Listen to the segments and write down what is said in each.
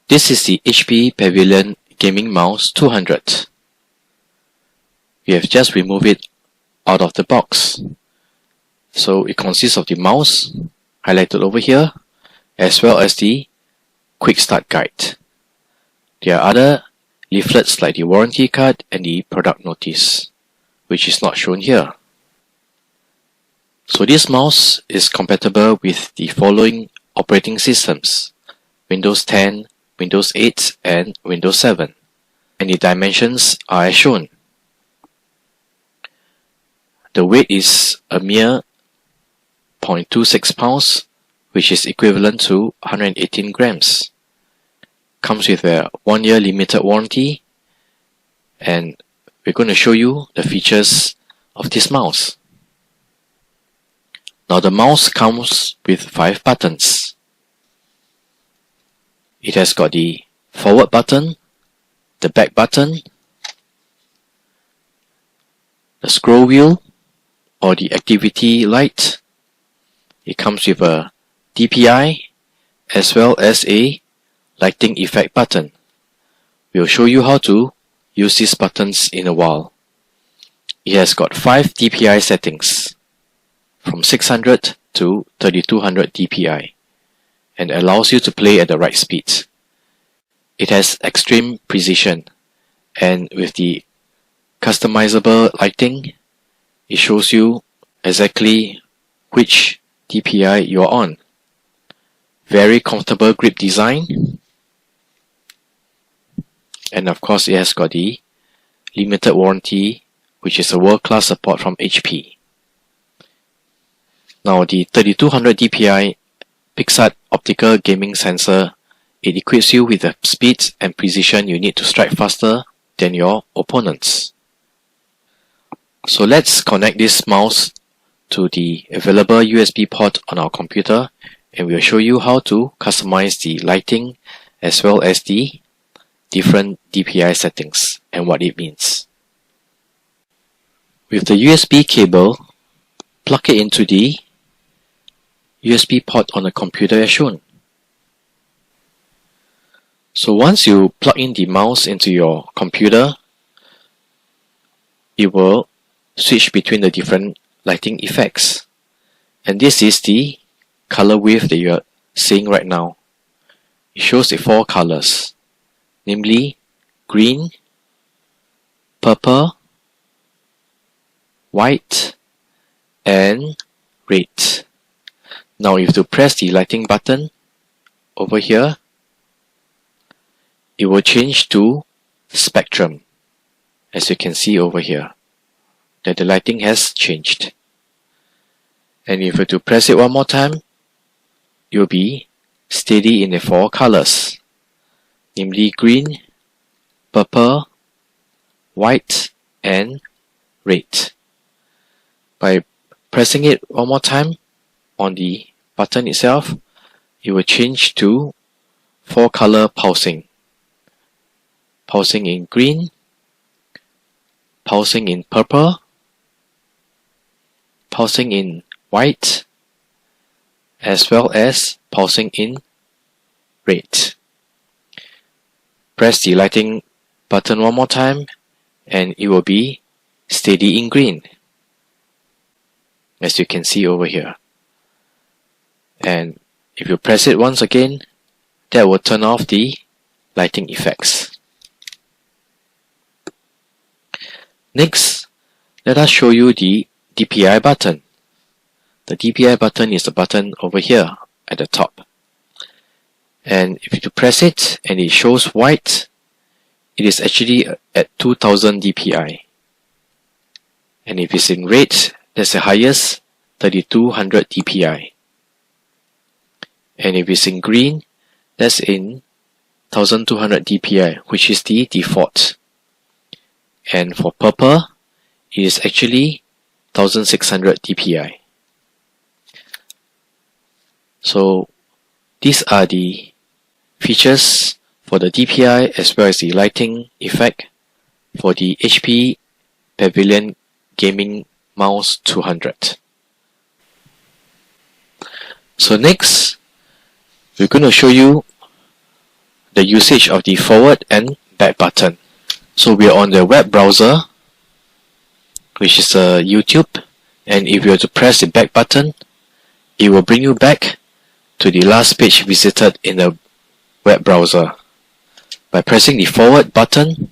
This is the HP Pavilion Gaming Mouse 200. We have just removed it out of the box. So it consists of the mouse, highlighted over here, as well as the quick start guide. There are other leaflets like the warranty card and the product notice, which is not shown here. So this mouse is compatible with the following operating systems: Windows 10, Windows 8 and Windows 7, and the dimensions are as shown. The weight is a mere 0.26 pounds, which is equivalent to 118 grams. Comes with a 1-year limited warranty, and we're going to show you the features of this mouse. Now the mouse comes with 5 buttons. It has got the forward button, the back button, the scroll wheel or the activity light. It comes with a DPI as well as a lighting effect button. We'll show you how to use these buttons in a while. It has got 5 DPI settings from 600 to 3200 DPI and allows you to play at the right speed. It has extreme precision, and with the customizable lighting, it shows you exactly which DPI you're on. Very comfortable grip design, and of course it has got the limited warranty, which is a world-class support from HP. Now the 3200 DPI PixArt optical gaming sensor, it equips you with the speed and precision you need to strike faster than your opponents. So let's connect this mouse to the available USB port on our computer, and we'll show you how to customize the lighting as well as the different DPI settings and what it means. With the USB cable, plug it into the USB port on the computer as shown. So once you plug in the mouse into your computer, it will switch between the different lighting effects. And this is the color wheel that you are seeing right now. It shows the 4 colors, namely green, purple, white, and red. Now if you press the lighting button over here, it will change to spectrum, as you can see over here, that the lighting has changed. And if you were to press it one more time, it will be steady in the 4 colors, namely green, purple, white, and red. By pressing it one more time on the button itself, it will change to 4 color pulsing. Pulsing in green, pulsing in purple, pulsing in white, as well as pulsing in red. Press the lighting button one more time and it will be steady in green, as you can see over here. And if you press it once again, that will turn off the lighting effects. Next, let us show you the DPI button. The DPI button is the button over here at the top. And if you press it and it shows white, it is actually at 2000 DPI. And if it's in red, that's the highest, 3200 DPI. And if it's in green, that's in 1200 DPI, which is the default. And for purple, it is actually 1600 DPI. So these are the features for the DPI as well as the lighting effect for the HP Pavilion Gaming Mouse 200. So next, we're going to show you the usage of the forward and back button. So we are on the web browser, which is YouTube, and if you were to press the back button, it will bring you back to the last page visited in the web browser. By pressing the forward button,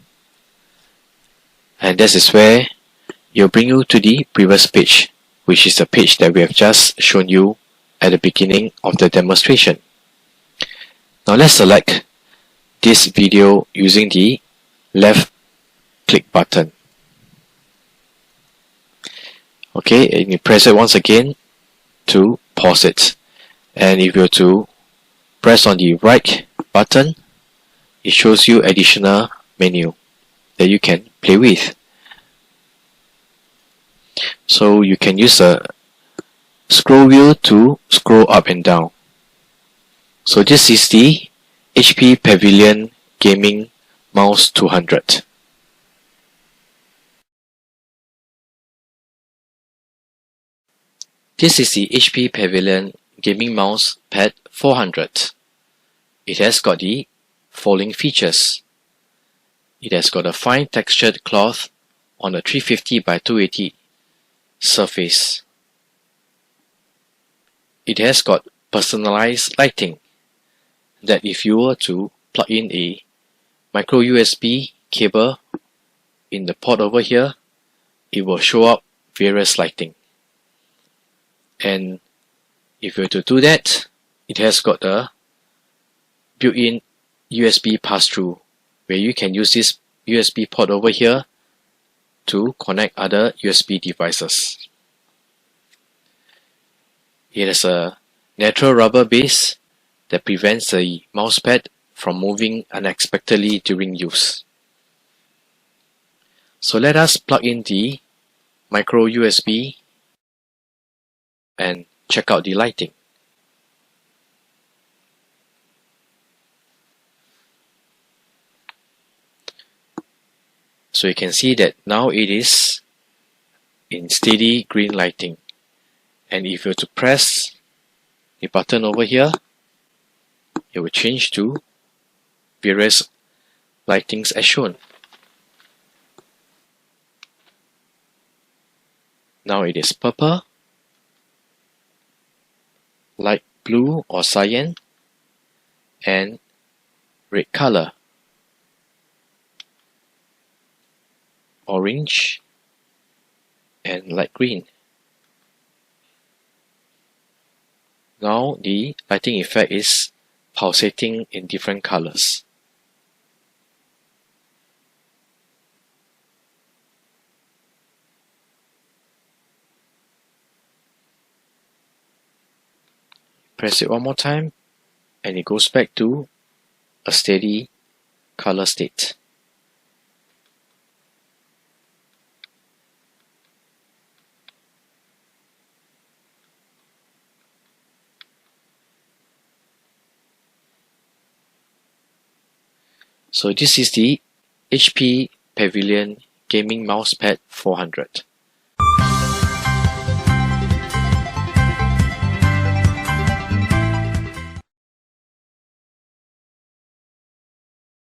and this is where it will bring you to the previous page, which is the page that we have just shown you at the beginning of the demonstration. Now let's select this video using the left click button. Okay, and you press it once again to pause it. And if you were to press on the right button, it shows you additional menu that you can play with. So you can use a scroll wheel to scroll up and down. So this is the HP Pavilion Gaming Mouse 200. This is the HP Pavilion Gaming Mouse Pad 400. It has got the following features. It has got a fine textured cloth on a 350 by 280 surface. It has got personalized lighting that if you were to plug in a micro USB cable in the port over here, it will show up various lighting. And if you were to do that, it has got a built-in USB pass-through where you can use this USB port over here to connect other USB devices. It has a natural rubber base that prevents the mousepad from moving unexpectedly during use. So let us plug in the micro USB and check out the lighting. So you can see that now it is in steady green lighting. And if you were to press the button over here, it will change to various lightings as shown. Now it is purple, light blue or cyan, and red color, orange, and light green. Now the lighting effect is pulsating in different colors. Press it one more time and it goes back to a steady color state. So this is the HP Pavilion Gaming Mouse Pad 400.